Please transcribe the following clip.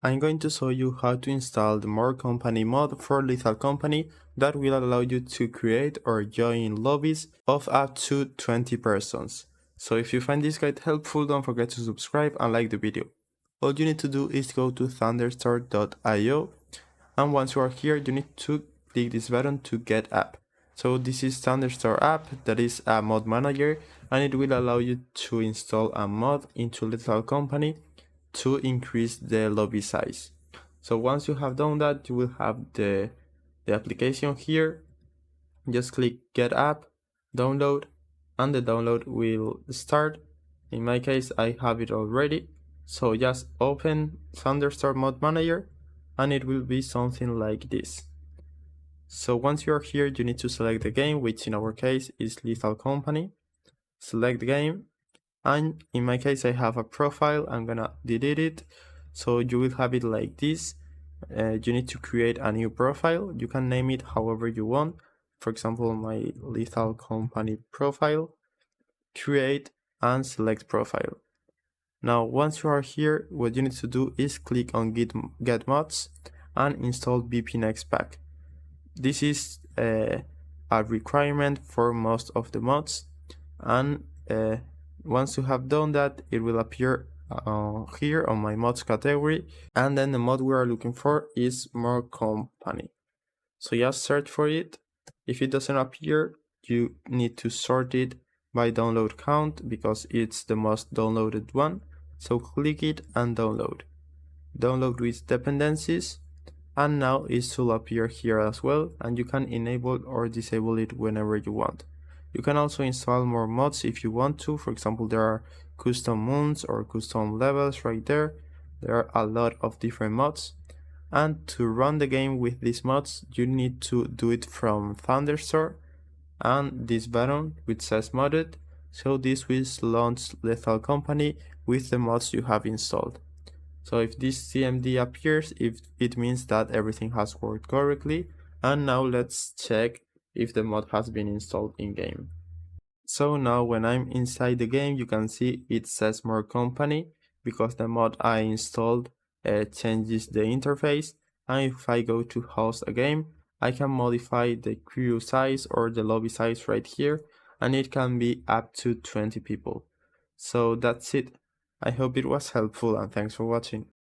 I'm going to show you how to install the MoreCompany mod for Lethal Company that will allow you to create or join lobbies of up to 20 persons. So if you find this guide helpful, don't forget to subscribe and like the video. All you need to do is go to thunderstar.io, and once you are here you need to click this button to get app. So this is Thunderstar app, that is a mod manager, and it will allow you to install a mod into Lethal Company to increase the lobby size. So once you have done that, you will have the application here. Just click get app, download, and the download will start. In my case, I have it already. So just open Thunderstar mod manager and it will be something like this. So once you are here, you need to select the game, which in our case is Lethal Company. Select the game, and in my case I have a profile. I'm gonna delete it, so you will have it like this. You need to create a new profile. You can name it however you want. For example, my Lethal Company profile. Create and select profile. Now once you are here, what you need to do is click on get mods and install VP-Next pack. This is a requirement for most of the mods, and once you have done that, it will appear here on my mods category, and then the mod we are looking for is MoreCompany. So just search for it. If it doesn't appear, you need to sort it by download count because it's the most downloaded one. So click it and download. Download with dependencies, and now it should appear here as well, and you can enable or disable it whenever you want. You can also install more mods if you want to. For example, there are custom moons or custom levels right there. There are a lot of different mods. And to run the game with these mods, you need to do it from Thunderstar and this button which says modded. So this will launch Lethal Company with the mods you have installed. So if this CMD appears, it means that everything has worked correctly. And now let's check if the mod has been installed in game. So now when I'm inside the game, you can see it says MoreCompany because the mod I installed changes the interface. And if I go to host a game, I can modify the crew size or the lobby size right here, and it can be up to 20 people. So that's it. I hope it was helpful, and thanks for watching.